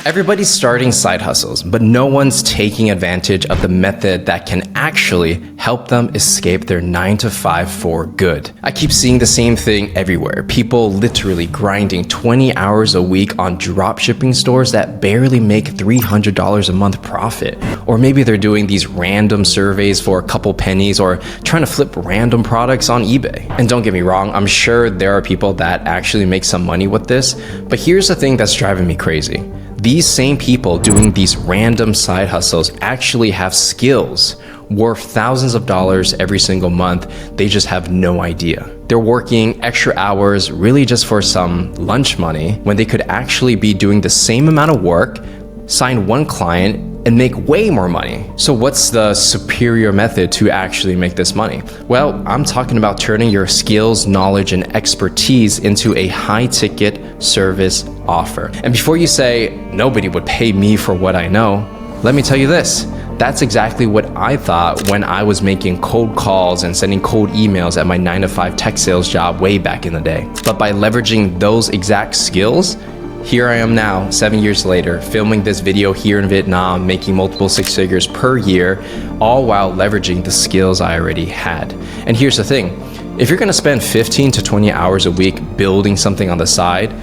Everybody's starting side hustles, but no one's taking advantage of the method that can actually help them escape their 9 to 5 for good. I keep seeing the same thing everywhere. People literally grinding 20 hours a week on dropshipping stores that barely make $300 a month profit. Or maybe they're doing these random surveys for a couple pennies or trying to flip random products on eBay. And don't get me wrong, I'm sure there are people that actually make some money with this, but here's the thing that's driving me crazy. These same people doing these random side hustles actually have skills worth thousands of dollars every single month. They just have no idea. They're working extra hours really just for some lunch money when they could actually be doing the same amount of work, sign one client, and make way more money. So what's the superior method to actually make this money? Well, I'm talking about turning your skills, knowledge, and expertise into a high-ticket service offer. And before you say, nobody would pay me for what I know, let me tell you this. That's exactly what I thought when I was making cold calls and sending cold emails at my 9 to 5 tech sales job way back in the day. But by leveraging those exact skills, here I am now, 7 years later, filming this video here in Vietnam, making multiple six figures per year, all while leveraging the skills I already had. And here's the thing, if you're gonna spend 15 to 20 hours a week building something on the side,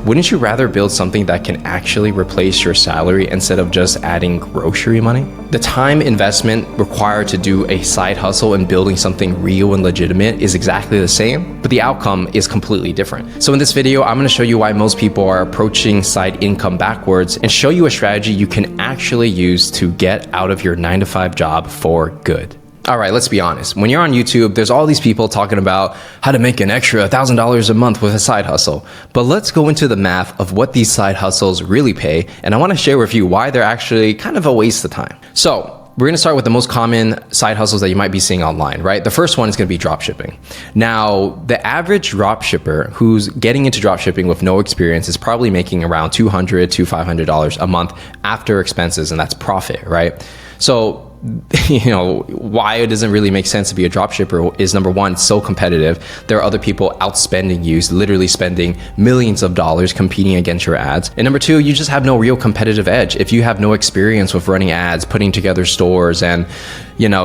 wouldn't you rather build something that can actually replace your salary instead of just adding grocery money? The time investment required to do a side hustle and building something real and legitimate is exactly the same, but the outcome is completely different. So in this video, I'm gonna show you why most people are approaching side income backwards and show you a strategy you can actually use to get out of your 9 to 5 job for good. All right, let's be honest. When you're on YouTube, there's all these people talking about how to make an extra $1,000 a month with a side hustle. But let's go into the math of what these side hustles really pay. And I want to share with you why they're actually kind of a waste of time. So we're going to start with the most common side hustles that you might be seeing online, right? The first one is going to be dropshipping. Now, the average dropshipper who's getting into dropshipping with no experience is probably making around $200 to $500 a month after expenses, and that's profit, right? So why it doesn't really make sense to be a dropshipper is number one, it's so competitive. There are other people outspending you, literally spending millions of dollars competing against your ads. And number two, you just have no real competitive edge. If you have no experience with running ads, putting together stores and,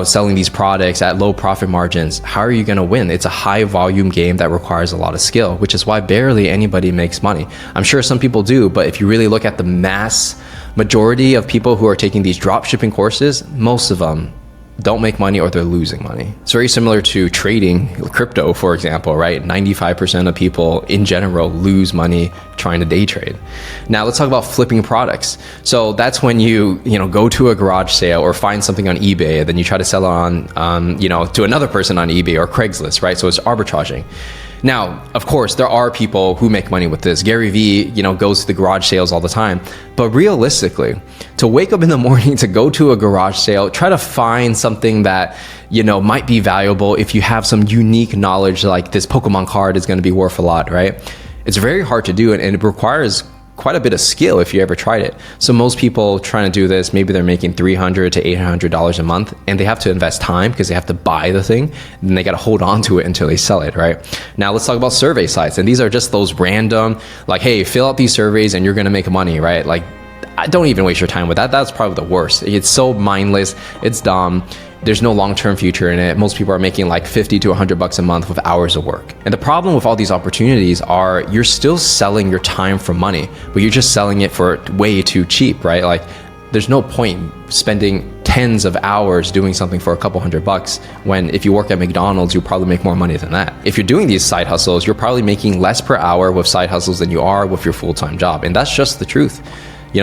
selling these products at low profit margins, how are you going to win? It's a high volume game that requires a lot of skill, which is why barely anybody makes money. I'm sure some people do, but if you really look at the mass majority of people who are taking these dropshipping courses, most of them don't make money or they're losing money. It's very similar to trading crypto, for example, right? 95% of people in general lose money trying to day trade. Now let's talk about flipping products. So that's when you go to a garage sale or find something on eBay and then you try to sell it on, to another person on eBay or Craigslist, right? So it's arbitraging. Now, of course, there are people who make money with this. Gary Vee, goes to the garage sales all the time. But realistically, to wake up in the morning to go to a garage sale, try to find something that, might be valuable if you have some unique knowledge, like this Pokemon card is going to be worth a lot, right? It's very hard to do, and it requires quite a bit of skill if you ever tried it. So most people trying to do this, maybe they're making $300 to $800 a month, and they have to invest time because they have to buy the thing, and they got to hold on to it until they sell it, right? Now let's talk about survey sites, and these are just those random, like, hey, fill out these surveys and you're gonna make money, right? Like, don't even waste your time with that. That's probably the worst. It's so mindless, it's dumb. There's no long-term future in it. Most people are making like 50 to 100 bucks a month with hours of work. And the problem with all these opportunities are you're still selling your time for money, but you're just selling it for way too cheap, right? Like there's no point spending tens of hours doing something for a couple $100 when if you work at McDonald's, you'll probably make more money than that. If you're doing these side hustles, you're probably making less per hour with side hustles than you are with your full-time job. And that's just the truth.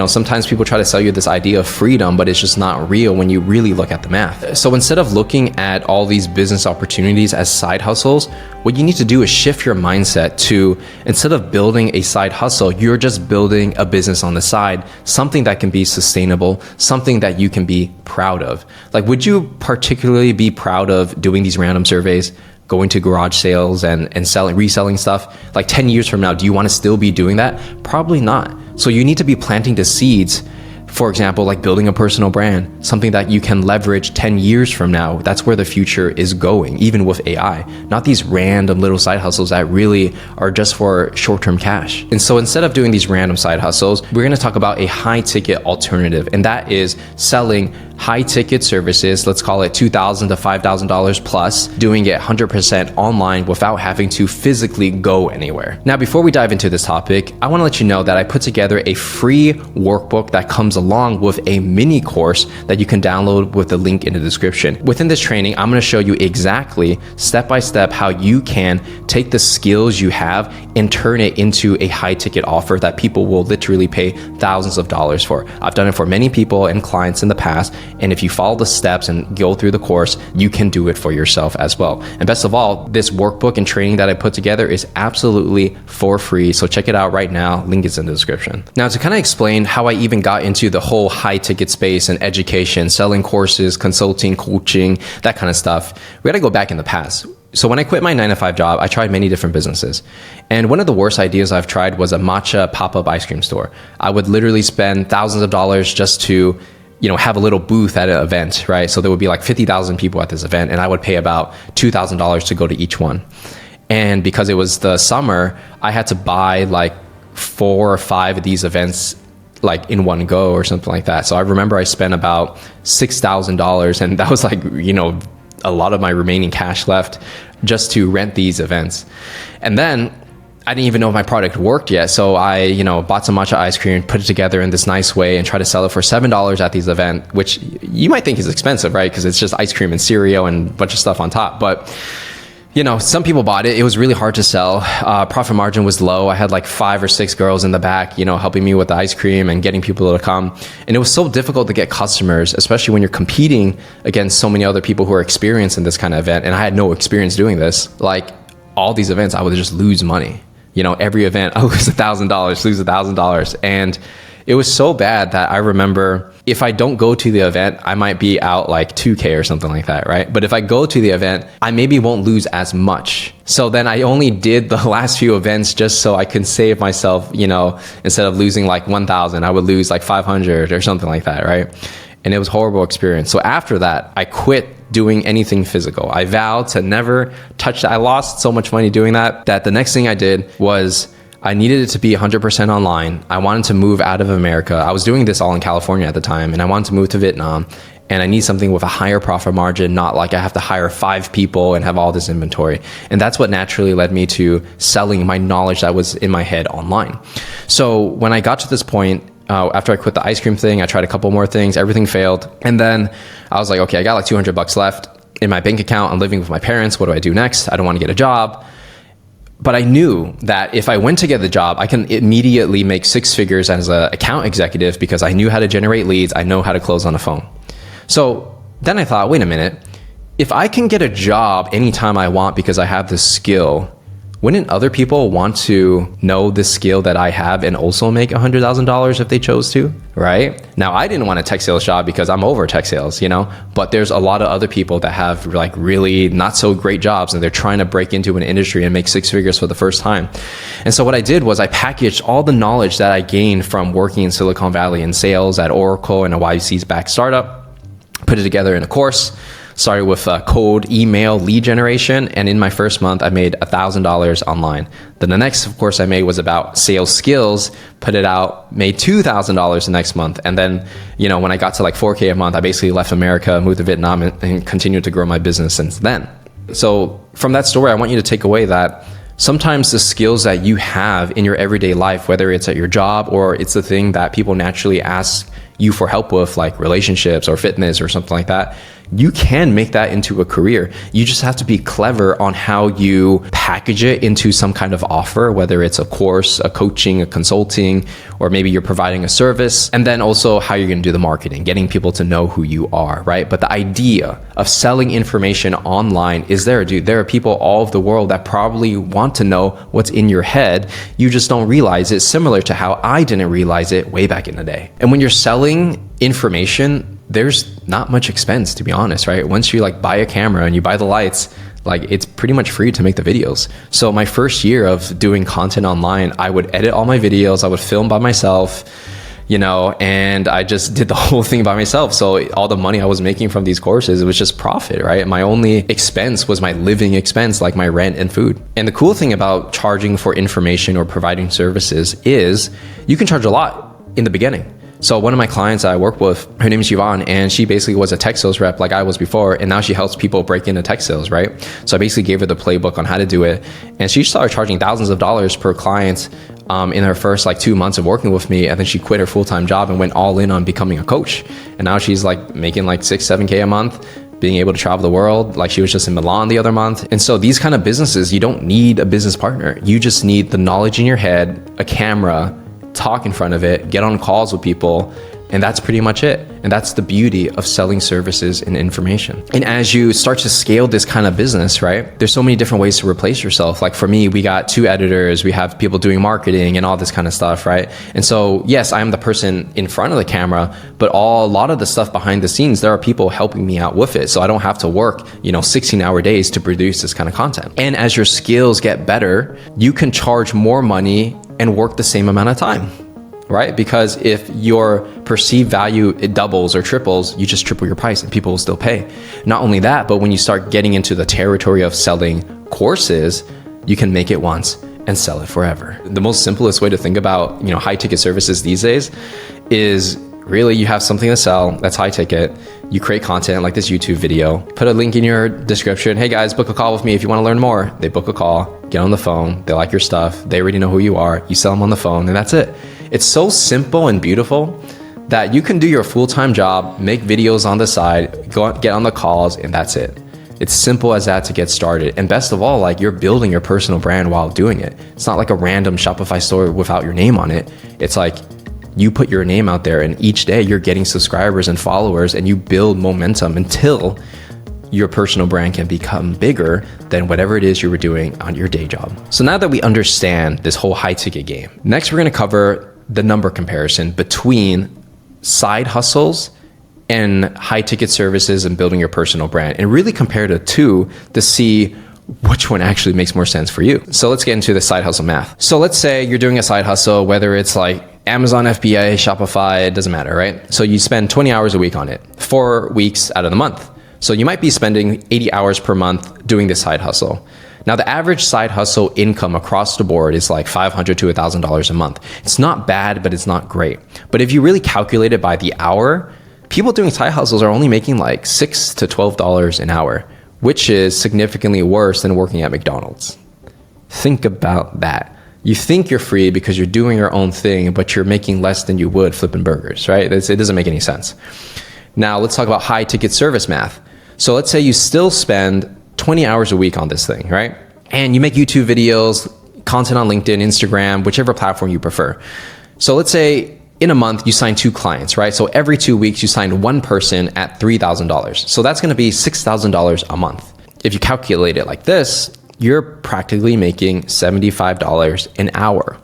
Sometimes people try to sell you this idea of freedom, but it's just not real when you really look at the math. So instead of looking at all these business opportunities as side hustles, what you need to do is shift your mindset to, instead of building a side hustle, you're just building a business on the side, something that can be sustainable, something that you can be proud of. Like, would you particularly be proud of doing these random surveys, going to garage sales and reselling stuff? Like 10 years from now, do you want to still be doing that? Probably not. So you need to be planting the seeds For example, like building a personal brand, something that you can leverage 10 years from now. That's where the future is going, even with AI. Not these random little side hustles that really are just for short-term cash. And so instead of doing these random side hustles, we're gonna talk about a high-ticket alternative, and that is selling high-ticket services, let's call it $2,000 to $5,000 plus, doing it 100% online without having to physically go anywhere. Now, before we dive into this topic, I wanna let you know that I put together a free workbook that comes along with a mini course that you can download with the link in the description. Within this training, I'm gonna show you exactly step-by-step how you can take the skills you have and turn it into a high-ticket offer that people will literally pay thousands of dollars for. I've done it for many people and clients in the past, and if you follow the steps and go through the course, you can do it for yourself as well. And best of all, this workbook and training that I put together is absolutely for free. So check it out right now. Link is in the description. Now, to kind of explain how I even got into the whole high ticket space and education, selling courses, consulting, coaching, that kind of stuff, we got to go back in the past. So when I quit my 9-to-5 job, I tried many different businesses. And one of the worst ideas I've tried was a matcha pop-up ice cream store. I would literally spend thousands of dollars just to have a little booth at an event, right? So there would be like 50,000 people at this event, and I would pay about $2,000 to go to each one. And because it was the summer, I had to buy like 4 or 5 of these events like in one go or something like that. So I remember I spent about $6,000, and that was like, a lot of my remaining cash left just to rent these events. And then I didn't even know if my product worked yet. So I, bought some matcha ice cream, put it together in this nice way, and try to sell it for $7 at these events, which you might think is expensive, right? Because it's just ice cream and cereal and a bunch of stuff on top. But, some people bought it. It was really hard to sell. Profit margin was low. I had like 5 or 6 girls in the back, helping me with the ice cream and getting people to come. And it was so difficult to get customers, especially when you're competing against so many other people who are experienced in this kind of event. And I had no experience doing this. Like all these events, I would just lose money. Every event, I lose $1,000, lose $1,000. And it was so bad that I remember if I don't go to the event, I might be out like 2K or something like that, right? But if I go to the event, I maybe won't lose as much. So then I only did the last few events just so I can save myself, instead of losing like 1,000, I would lose like 500 or something like that, right? And it was a horrible experience. So after that, I quit doing anything physical. I vowed to never touch that. I lost so much money doing that the next thing I did was I needed it to be 100% online. I wanted to move out of America. I was doing this all in California at the time, and I wanted to move to Vietnam. And I need something with a higher profit margin, not like I have to hire 5 people and have all this inventory. And that's what naturally led me to selling my knowledge that was in my head online. So when I got to this point, after I quit the ice cream thing, I tried a couple more things, everything failed. And then I was like, okay, I got like $200 left in my bank account. I'm living with my parents. What do I do next? I don't want to get a job. But I knew that if I went to get the job, I can immediately make 6 figures as an account executive because I knew how to generate leads. I know how to close on the phone. So then I thought, wait a minute, if I can get a job anytime I want because I have this skill, wouldn't other people want to know this skill that I have and also make $100,000 if they chose to, right? Now, I didn't want a tech sales job because I'm over tech sales, but there's a lot of other people that have like really not so great jobs and they're trying to break into an industry and make 6 figures for the first time. And so what I did was I packaged all the knowledge that I gained from working in Silicon Valley in sales at Oracle and a YC's backed startup, put it together in a course. Started with cold email lead generation, and in my first month, I made $1,000 online. Then the next, of course, I made was about sales skills, put it out, made $2,000 the next month. And then, when I got to like 4K a month, I basically left America, moved to Vietnam, and continued to grow my business since then. So from that story, I want you to take away that sometimes the skills that you have in your everyday life, whether it's at your job or it's the thing that people naturally ask you for help with, like relationships or fitness or something like that, you can make that into a career. You just have to be clever on how you package it into some kind of offer, whether it's a course, a coaching, a consulting, or maybe you're providing a service. And then also how you're going to do the marketing, getting people to know who you are, right? But the idea of selling information online is there, dude. There are people all over the world that probably want to know what's in your head. You just don't realize it, similar to how I didn't realize it way back in the day. And when you're selling information, there's not much expense, to be honest, right? Once you like buy a camera and you buy the lights, like it's pretty much free to make the videos. So my first year of doing content online, I would edit all my videos, I would film by myself, you know, and I just did the whole thing by myself. So all the money I was making from these courses, it was just profit, right? My only expense was my living expense, like my rent and food. And the cool thing about charging for information or providing services is you can charge a lot in the beginning. So one of my clients I work with, her name is Yvonne, and she basically was a tech sales rep like I was before, and now she helps people break into tech sales, right? So I basically gave her the playbook on how to do it, and she started charging thousands of dollars per client in her first like 2 months of working with me, and then she quit her full-time job and went all in on becoming a coach. And now she's like making like 6-7K a month, being able to travel the world. Like she was just in Milan the other month. And so these kind of businesses, you don't need a business partner. You just need the knowledge in your head, a camera, talk in front of it, get on calls with people, and that's pretty much it. And that's the beauty of selling services and information. And as you start to scale this kind of business, right, there's so many different ways to replace yourself. Like for me, we got 2 editors, we have people doing marketing and all this kind of stuff, right? And so yes, I am the person in front of the camera, but a lot of the stuff behind the scenes, there are people helping me out with it. So I don't have to work, 16-hour days to produce this kind of content. And as your skills get better, you can charge more money and work the same amount of time, right? Because if your perceived value, it doubles or triples, you just triple your price and people will still pay. Not only that, but when you start getting into the territory of selling courses, you can make it once and sell it forever. The most simplest way to think about, high ticket services these days is really you have something to sell that's high ticket. You create content like this YouTube video, put a link in your description. Hey guys, book a call with me if you want to learn more. They book a call, get on the phone. They like your stuff. They already know who you are. You sell them on the phone and that's it. It's so simple and beautiful that you can do your full-time job, make videos on the side, get on the calls, and that's it. It's simple as that to get started. And best of all, like you're building your personal brand while doing it. It's not like a random Shopify store without your name on it. It's like you put your name out there and each day you're getting subscribers and followers and you build momentum until your personal brand can become bigger than whatever it is you were doing on your day job. So now that we understand this whole high ticket game, next we're going to cover the number comparison between side hustles and high ticket services and building your personal brand, and really compare the two to see which one actually makes more sense for you. So let's get into the side hustle math. So let's say you're doing a side hustle, whether it's like Amazon FBA, Shopify, it doesn't matter, right? So you spend 20 hours a week on it, 4 weeks out of the month. So you might be spending 80 hours per month doing this side hustle. Now, the average side hustle income across the board is like $500 to $1,000 a month. It's not bad, but it's not great. But if you really calculate it by the hour, people doing side hustles are only making like $6 to $12 an hour, which is significantly worse than working at McDonald's. Think about that. You think you're free because you're doing your own thing, but you're making less than you would flipping burgers, right? It doesn't make any sense. Now, let's talk about high ticket service math. So let's say you still spend 20 hours a week on this thing, right? And you make YouTube videos, content on LinkedIn, Instagram, whichever platform you prefer. So let's say in a month you sign 2 clients, right? So every 2 weeks you sign one person at $3,000. So that's going to be $6,000 a month. If you calculate it like this, you're practically making $75 an hour.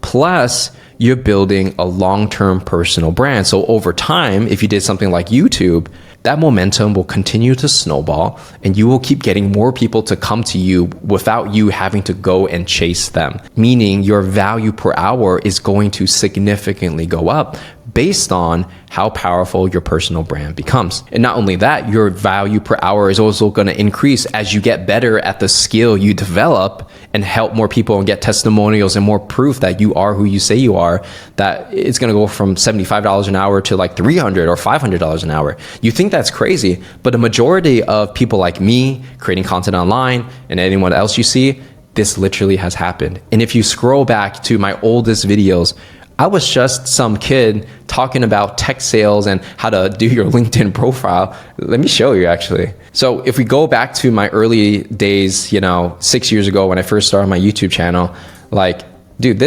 Plus, you're building a long-term personal brand. So over time, if you did something like YouTube, that momentum will continue to snowball and you will keep getting more people to come to you without you having to go and chase them. Meaning your value per hour is going to significantly go up based on how powerful your personal brand becomes. And not only that, your value per hour is also going to increase as you get better at the skill you develop and help more people and get testimonials and more proof that you are who you say you are, that it's going to go from $75 an hour to like $300 or $500 an hour. You think that's crazy, but a majority of people like me creating content online and anyone else you see, this literally has happened. And if you scroll back to my oldest videos, I was just some kid talking about tech sales and how to do your LinkedIn profile. Let me show you actually. So if we go back to my early days, 6 years ago when I first started my YouTube channel, like, dude,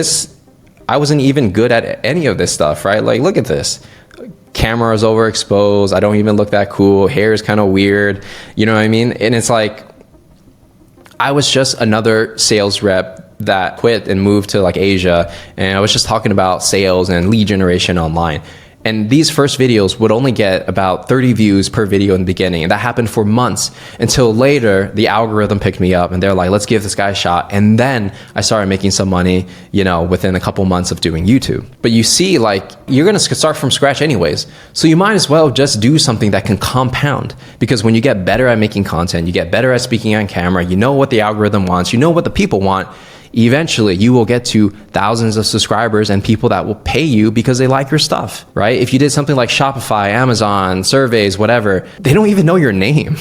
I wasn't even good at any of this stuff, right? Like, look at this. Camera is overexposed. I don't even look that cool. Hair is kind of weird. You know what I mean? And it's like, I was just another sales rep that quit and moved to like Asia. And I was just talking about sales and lead generation online. And these first videos would only get about 30 views per video in the beginning. And that happened for months until later the algorithm picked me up and they're like, let's give this guy a shot. And then I started making some money, within a couple months of doing YouTube. But you see, like, you're going to start from scratch anyways. So you might as well just do something that can compound, because when you get better at making content, you get better at speaking on camera, you know what the algorithm wants, you know what the people want. Eventually you will get to thousands of subscribers and people that will pay you because they like your stuff, right? If you did something like Shopify, Amazon, surveys, whatever, they don't even know your name.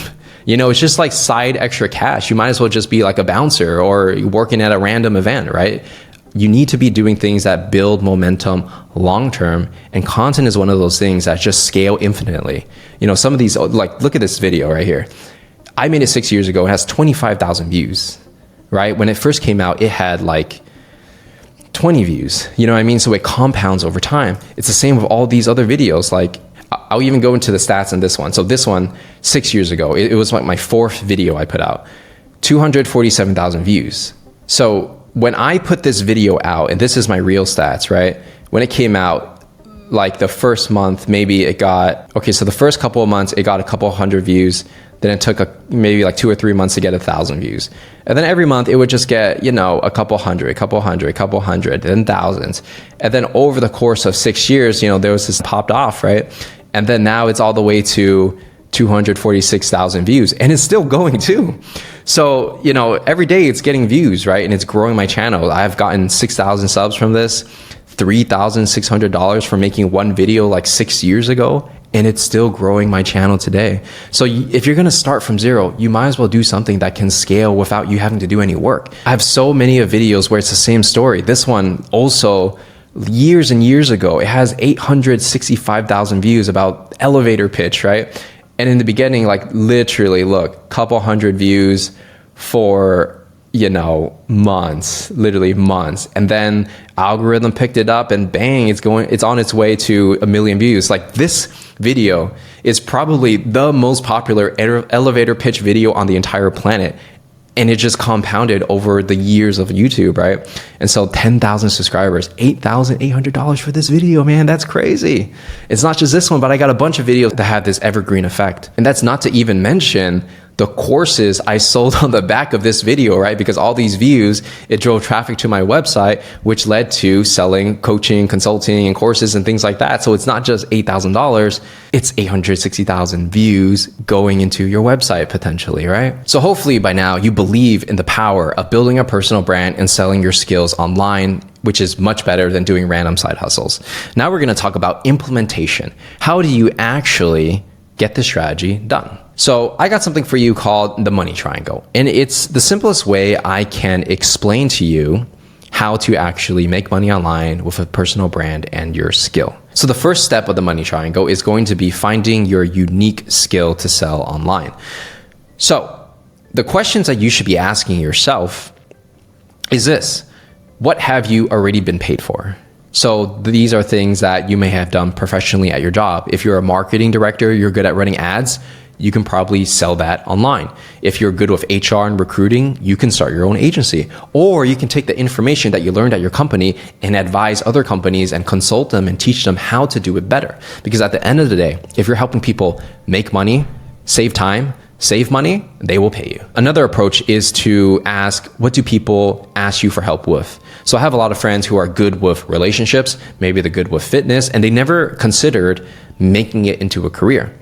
It's just like side extra cash. You might as well just be like a bouncer or working at a random event, right? You need to be doing things that build momentum long term, and content is one of those things that just scale infinitely. Some of these, like, look at this video right here. I made it 6 years ago. It has 25,000 views. Right? When it first came out, it had like 20 views. You know what I mean? So it compounds over time. It's the same with all these other videos. Like, I'll even go into the stats on this one. So this one, 6 years ago, it was like my 4th video I put out, 247,000 views. So when I put this video out, and this is my real stats, right? When it came out, like the first month, maybe it got, so the first couple of months, it got a couple hundred views. Then it took maybe like 2 or 3 months to get 1,000 views. And then every month it would just get, a couple hundred, then thousands. And then over the course of 6 years, there was this popped off, right? And then now it's all the way to 246,000 views, and it's still going too. So, every day it's getting views, right? And it's growing my channel. I've gotten 6,000 subs from this, $3,600 for making one video like 6 years ago. And it's still growing my channel today. So if you're gonna start from zero, you might as well do something that can scale without you having to do any work. I have so many of videos where it's the same story. This one also, years and years ago, it has 865,000 views about elevator pitch, right? And in the beginning, like literally, look, couple hundred views for months, literally months. And then algorithm picked it up and bang, it's on its way to 1 million views. Like, this video is probably the most popular elevator pitch video on the entire planet. And it just compounded over the years of YouTube, right? And so 10,000 subscribers, $8,800 for this video, man, that's crazy. It's not just this one, but I got a bunch of videos that have this evergreen effect. And that's not to even mention the courses I sold on the back of this video, right? Because all these views, it drove traffic to my website, which led to selling coaching, consulting, and courses and things like that. So it's not just $8,000, it's 860,000 views going into your website potentially, right? So hopefully by now you believe in the power of building a personal brand and selling your skills online, which is much better than doing random side hustles. Now we're gonna talk about implementation. How do you actually get the strategy done? So I got something for you called the money triangle. And it's the simplest way I can explain to you how to actually make money online with a personal brand and your skill. So the first step of the money triangle is going to be finding your unique skill to sell online. So the questions that you should be asking yourself is this: what have you already been paid for? So these are things that you may have done professionally at your job. If you're a marketing director, you're good at running ads, you can probably sell that online. If you're good with HR and recruiting, you can start your own agency. Or you can take the information that you learned at your company and advise other companies and consult them and teach them how to do it better. Because at the end of the day, if you're helping people make money, save time, save money, they will pay you. Another approach is to ask, what do people ask you for help with? So I have a lot of friends who are good with relationships, maybe they're good with fitness, and they never considered making it into a career.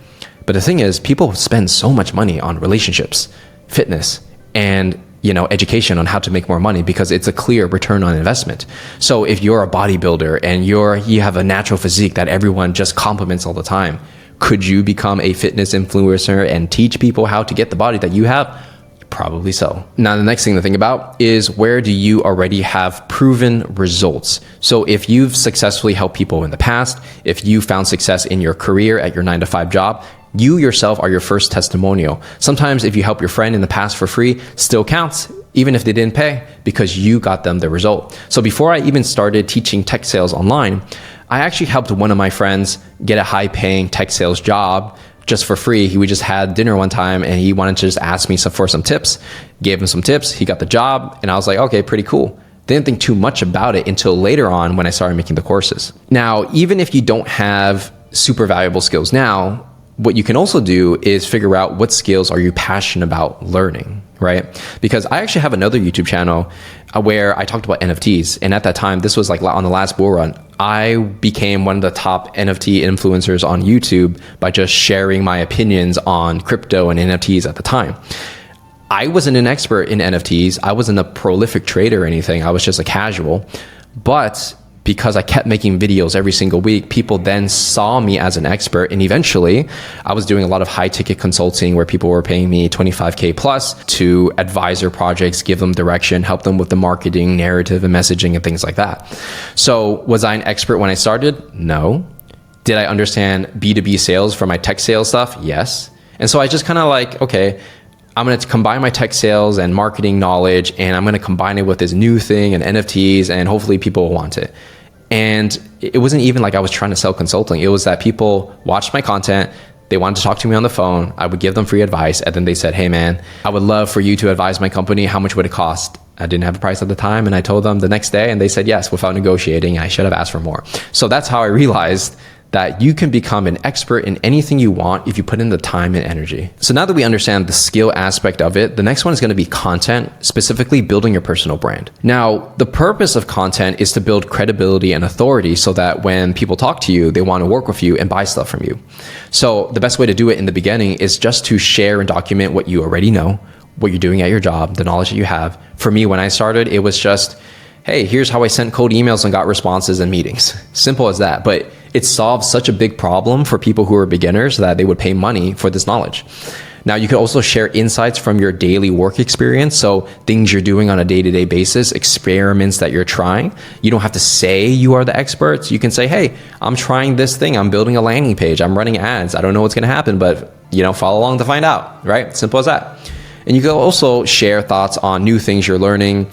But the thing is, people spend so much money on relationships, fitness, and education on how to make more money because it's a clear return on investment. So if you're a bodybuilder and you have a natural physique that everyone just compliments all the time, could you become a fitness influencer and teach people how to get the body that you have? Probably so. Now, the next thing to think about is, where do you already have proven results? So if you've successfully helped people in the past, if you found success in your career at your 9-to-5 job, you yourself are your first testimonial. Sometimes if you help your friend in the past for free, still counts, even if they didn't pay, because you got them the result. So before I even started teaching tech sales online, I actually helped one of my friends get a high-paying tech sales job just for free. We just had dinner one time and he wanted to just ask me for some tips. Gave him some tips, he got the job, and I was like, okay, pretty cool. Didn't think too much about it until later on when I started making the courses. Now, even if you don't have super valuable skills now, what you can also do is figure out what skills are you passionate about learning, right? Because I actually have another YouTube channel where I talked about NFTs. And at that time, this was like on the last bull run, I became one of the top NFT influencers on YouTube by just sharing my opinions on crypto and NFTs at the time. I wasn't an expert in NFTs. I wasn't a prolific trader or anything. I was just a casual. But because I kept making videos every single week, people then saw me as an expert. And eventually, I was doing a lot of high ticket consulting where people were paying me 25K plus to advise their projects, give them direction, help them with the marketing, narrative, and messaging and things like that. So was I an expert when I started? No. Did I understand B2B sales for my tech sales stuff? Yes. And so I just kind of like, okay, I'm going to combine my tech sales and marketing knowledge, and I'm going to combine it with this new thing and NFTs, and hopefully people will want it. And it wasn't even like I was trying to sell consulting. It was that people watched my content. They wanted to talk to me on the phone. I would give them free advice. And then they said, hey man, I would love for you to advise my company. How much would it cost? I didn't have a price at the time. And I told them the next day, and they said yes without negotiating. I should have asked for more. So that's how I realized that you can become an expert in anything you want if you put in the time and energy. So now that we understand the skill aspect of it, the next one is going to be content, specifically building your personal brand. Now, the purpose of content is to build credibility and authority so that when people talk to you, they want to work with you and buy stuff from you. So the best way to do it in the beginning is just to share and document what you already know, what you're doing at your job, the knowledge that you have. For me, when I started, it was just, hey, here's how I sent cold emails and got responses in meetings. Simple as that. But it solves such a big problem for people who are beginners that they would pay money for this knowledge. Now, you can also share insights from your daily work experience. So things you're doing on a day-to-day basis, experiments that you're trying. You don't have to say you are the experts. You can say, hey, I'm trying this thing. I'm building a landing page. I'm running ads. I don't know what's going to happen, but follow along to find out, right? Simple as that. And you can also share thoughts on new things you're learning,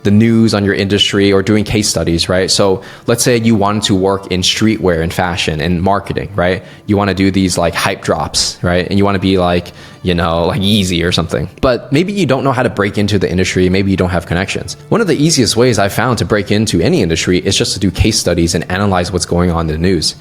the news on your industry, or doing case studies, right? So let's say you wanted to work in streetwear and fashion and marketing, right? You want to do these like hype drops, right? And you want to be like, like Yeezy or something. But maybe you don't know how to break into the industry. Maybe you don't have connections. One of the easiest ways I've found to break into any industry is just to do case studies and analyze what's going on in the news.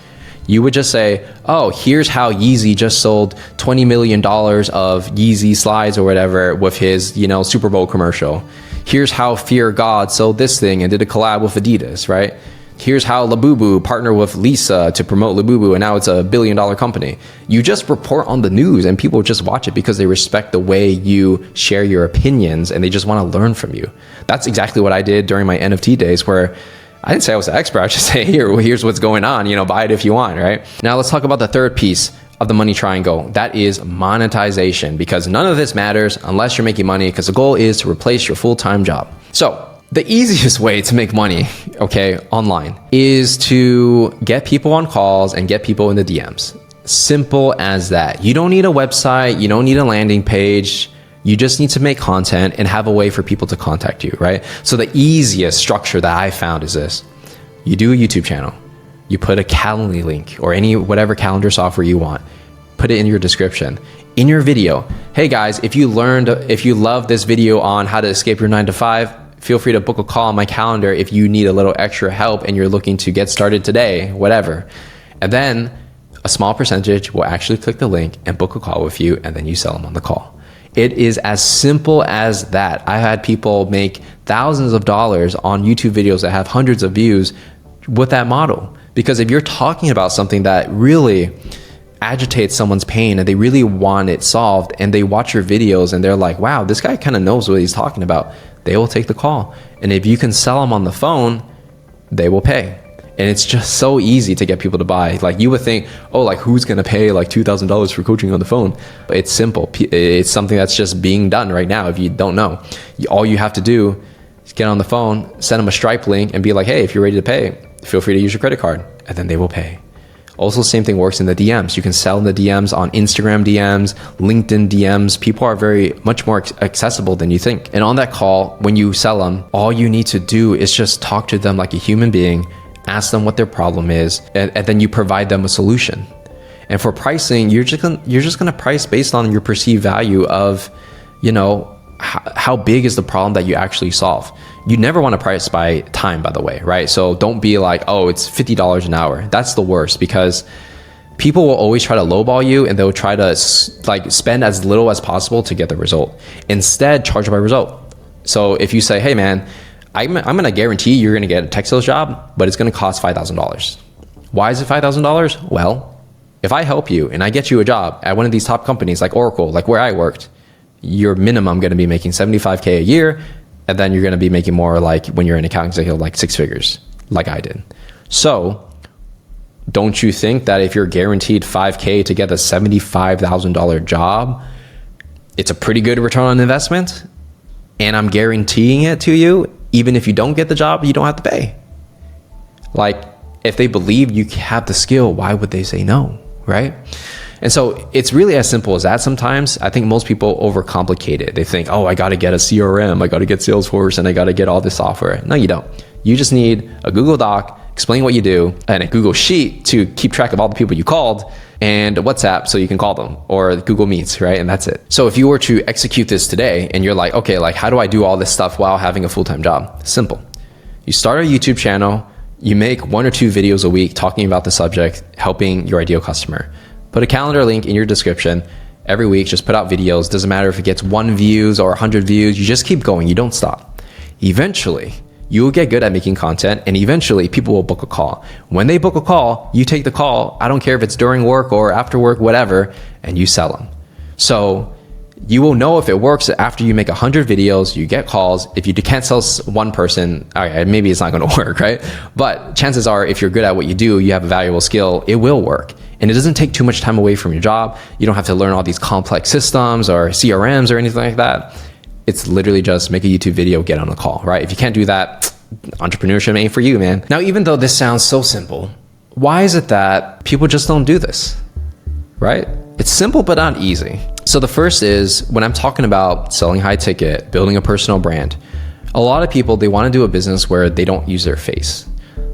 You would just say, oh, here's how Yeezy just sold $20 million of Yeezy slides or whatever with his, Super Bowl commercial. Here's how Fear God sold this thing and did a collab with Adidas, right? Here's how Labubu partnered with Lisa to promote Labubu, and now it's $1 billion company. You just report on the news and people just watch it because they respect the way you share your opinions and they just want to learn from you. That's exactly what I did during my NFT days, where I didn't say I was an expert. I just say, here's what's going on, buy it if you want, right? Now let's talk about the third piece of the money triangle. That is monetization, because none of this matters unless you're making money, because the goal is to replace your full-time job. So the easiest way to make money, online, is to get people on calls and get people in the DMs. Simple as that. You don't need a website. You don't need a landing page. You just need to make content and have a way for people to contact you, right? So the easiest structure that I found is this. You do a YouTube channel. You put a Calendly link or whatever calendar software you want. Put it in your description. In your video, hey guys, if you love this video on how to escape your 9-to-5, feel free to book a call on my calendar if you need a little extra help and you're looking to get started today, whatever. And then a small percentage will actually click the link and book a call with you, and then you sell them on the call. It is as simple as that. I had people make thousands of dollars on YouTube videos that have hundreds of views with that model. Because if you're talking about something that really agitates someone's pain and they really want it solved, and they watch your videos and they're like, wow, this guy kind of knows what he's talking about, they will take the call. And if you can sell them on the phone, they will pay. And it's just so easy to get people to buy. Like, you would think, oh, like who's going to pay like $2,000 for coaching on the phone? But it's simple. It's something that's just being done right now. If you don't know, all you have to do is get on the phone, send them a Stripe link and be like, hey, if you're ready to pay, feel free to use your credit card, and then they will pay. Also, same thing works in the DMs. You can sell in the DMs on Instagram DMs, LinkedIn DMs. People are very much more accessible than you think. And on that call, when you sell them, all you need to do is just talk to them like a human being, ask them what their problem is, and then you provide them a solution. And for pricing, you're just gonna price based on your perceived value of, how big is the problem that you actually solve? You never want to price by time, by the way, right? So don't be like, oh, it's $50 an hour. That's the worst, because people will always try to lowball you, and they'll try to like spend as little as possible to get the result. Instead, charge by result. So if you say, hey man, I'm going to guarantee you're going to get a tech sales job, but it's going to cost $5,000. Why is it $5,000? Well, if I help you and I get you a job at one of these top companies like Oracle, like where I worked, you're minimum going to be making $75K a year. And then you're going to be making more like when you're an account executive, like 6 figures, like I did. So don't you think that if you're guaranteed $5K to get a $75,000 job, it's a pretty good return on investment? And I'm guaranteeing it to you. Even if you don't get the job, you don't have to pay. Like, if they believe you have the skill, why would they say no, right? And so it's really as simple as that sometimes. I think most people overcomplicate it. They think, oh, I got to get a CRM, I got to get Salesforce, and I got to get all this software. No, you don't. You just need a Google Doc, explain what you do, and a Google Sheet to keep track of all the people you called, and WhatsApp so you can call them, or Google Meets, right? And that's it. So if you were to execute this today and you're like, okay, like how do I do all this stuff while having a full-time job? Simple. You start a YouTube channel, you make 1 or 2 videos a week talking about the subject, helping your ideal customer. Put a calendar link in your description. Every week, just put out videos. Doesn't matter if it gets 1 views or 100 views, you just keep going, you don't stop. Eventually, you will get good at making content, and eventually people will book a call. When they book a call, you take the call. I don't care if it's during work or after work, whatever, and you sell them. So you will know if it works after you make 100 videos, you get calls. If you can't sell one person, okay, maybe it's not going to work, right? But chances are, if you're good at what you do, you have a valuable skill, it will work. And it doesn't take too much time away from your job. You don't have to learn all these complex systems or CRMs or anything like that. It's literally just make a YouTube video, get on a call, right? If you can't do that, entrepreneurship ain't for you, man. Now, even though this sounds so simple, why is it that people just don't do this, right? It's simple, but not easy. So the first is, when I'm talking about selling high ticket, building a personal brand, a lot of people, they want to do a business where they don't use their face.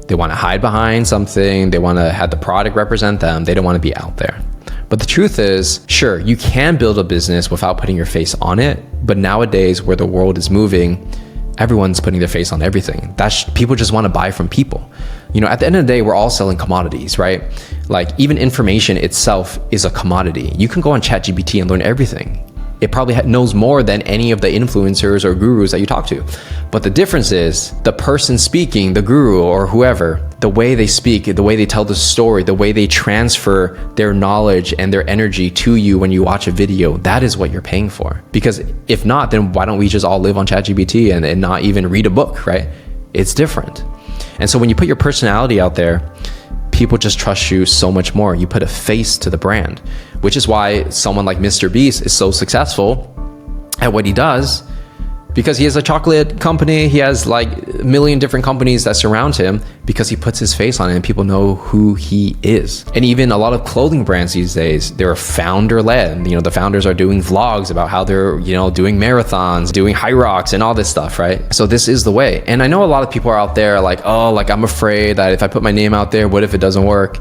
They want to hide behind something. They want to have the product represent them. They don't want to be out there. But the truth is, sure, you can build a business without putting your face on it. But nowadays, where the world is moving, everyone's putting their face on everything. People just want to buy from people. You know, at the end of the day, we're all selling commodities, right? Like, even information itself is a commodity. You can go on ChatGPT and learn everything. It probably knows more than any of the influencers or gurus that you talk to. But the difference is the person speaking, the guru or whoever, the way they speak, the way they tell the story, the way they transfer their knowledge and their energy to you when you watch a video, that is what you're paying for. Because if not, then why don't we just all live on ChatGPT and not even read a book, right? It's different. And so when you put your personality out there, people just trust you so much more. You put a face to the brand, which is why someone like Mr. Beast is so successful at what he does, because he has a chocolate company. He has like a million different companies that surround him because he puts his face on it and people know who he is. And even a lot of clothing brands these days, they're founder led. You know, the founders are doing vlogs about how they're, you know, doing marathons, doing high rocks and all this stuff, right? So this is the way. And I know a lot of people are out there like, oh, like I'm afraid that if I put my name out there, what if it doesn't work?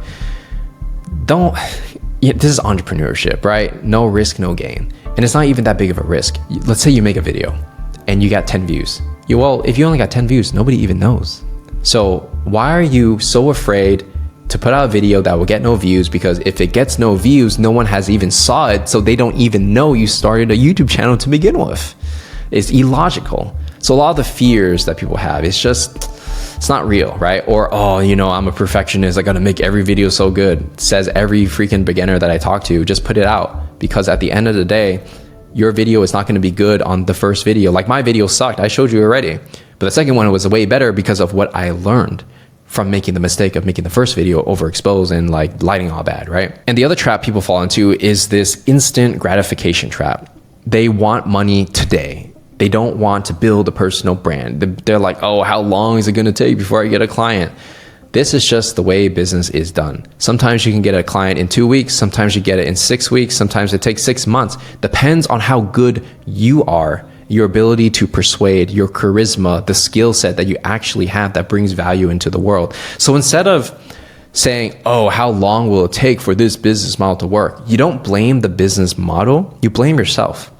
This is entrepreneurship, right? No risk, no gain. And it's not even that big of a risk. Let's say you make a video and you got 10 views. Well, if you only got 10 views, nobody even knows. So why are you so afraid to put out a video that will get no views? Because if it gets no views, no one has even saw it, so they don't even know you started a YouTube channel to begin with. It's illogical. So a lot of the fears that people have, it's not real, right? Or, oh, you know, I'm a perfectionist, I gotta make every video so good. Says every freaking beginner that I talk to. Just put it out, because at the end of the day, your video is not going to be good on the first video. Like my video sucked, I showed you already. But the second one was way better because of what I learned from making the mistake of making the first video overexposed and like lighting all bad, right? And the other trap people fall into is this instant gratification trap. They want money today. They don't want to build a personal brand. They're like, oh, how long is it going to take before I get a client? This is just the way business is done. Sometimes you can get a client in 2 weeks. Sometimes you get it in 6 weeks. Sometimes it takes 6 months. Depends on how good you are, your ability to persuade, your charisma, the skill set that you actually have that brings value into the world. So instead of saying, oh, how long will it take for this business model to work? You don't blame the business model. You blame yourself.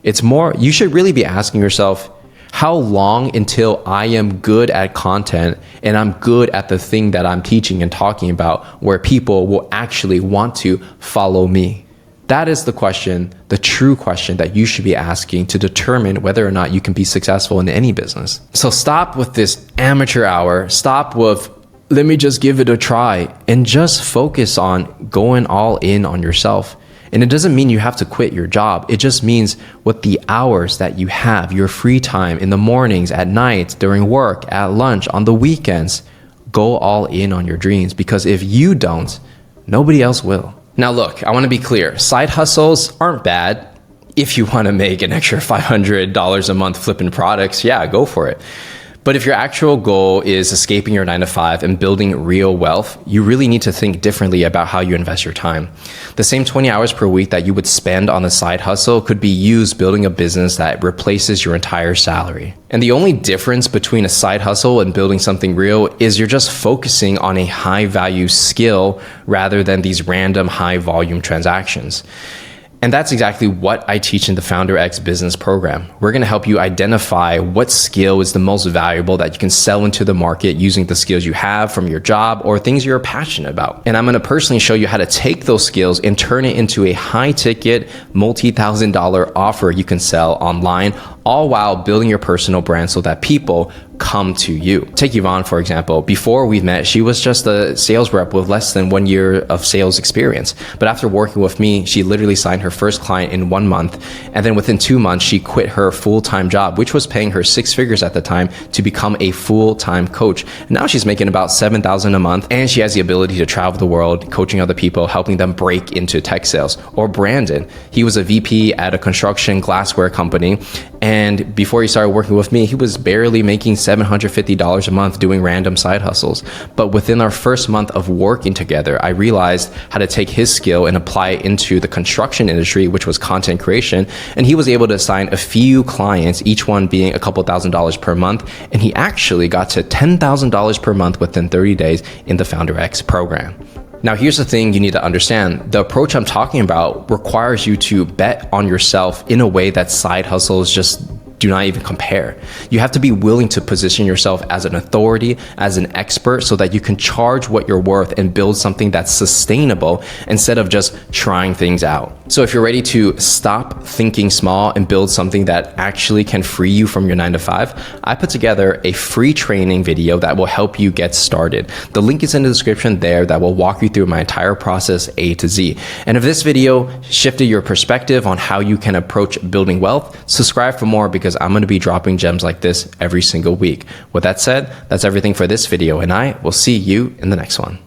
It's more, you should really be asking yourself, how long until I am good at content and I'm good at the thing that I'm teaching and talking about where people will actually want to follow me? That is the question, the true question that you should be asking to determine whether or not you can be successful in any business. So stop with this amateur hour, stop with, let me just give it a try, and just focus on going all in on yourself. And it doesn't mean you have to quit your job. It just means with the hours that you have, your free time in the mornings, at night, during work, at lunch, on the weekends, go all in on your dreams. Because if you don't, nobody else will. Now look, I want to be clear. Side hustles aren't bad. If you want to make an extra $500 a month flipping products, yeah, go for it. But if your actual goal is escaping your 9-to-5 and building real wealth, you really need to think differently about how you invest your time. The same 20 hours per week that you would spend on a side hustle could be used building a business that replaces your entire salary. And the only difference between a side hustle and building something real is you're just focusing on a high value skill rather than these random high volume transactions. And that's exactly what I teach in the Founder X business program. We're going to help you identify what skill is the most valuable that you can sell into the market using the skills you have from your job or things you're passionate about. And I'm going to personally show you how to take those skills and turn it into a high ticket, multi-$1,000 offer you can sell online, all while building your personal brand so that people come to you. Take Yvonne, for example. Before we met, she was just a sales rep with less than 1 year of sales experience. But after working with me, she literally signed her first client in 1 month. And then within 2 months, she quit her full-time job, which was paying her 6 figures at the time, to become a full-time coach. And now she's making about $7,000 a month. And she has the ability to travel the world, coaching other people, helping them break into tech sales. Or Brandon, he was a VP at a construction glassware company. And before he started working with me, he was barely making $750 a month doing random side hustles. But within our first month of working together, I realized how to take his skill and apply it into the construction industry, which was content creation. And he was able to sign a few clients, each one being a couple $1,000s per month. And he actually got to $10,000 per month within 30 days in the Founder X program. Now, here's the thing you need to understand. The approach I'm talking about requires you to bet on yourself in a way that side hustles just do not even compare. You have to be willing to position yourself as an authority, as an expert, so that you can charge what you're worth and build something that's sustainable instead of just trying things out. So if you're ready to stop thinking small and build something that actually can free you from your 9-to-5, I put together a free training video that will help you get started. The link is in the description there that will walk you through my entire process A to Z. And if this video shifted your perspective on how you can approach building wealth, subscribe for more, because I'm going to be dropping gems like this every single week. With that said, that's everything for this video, and I will see you in the next one.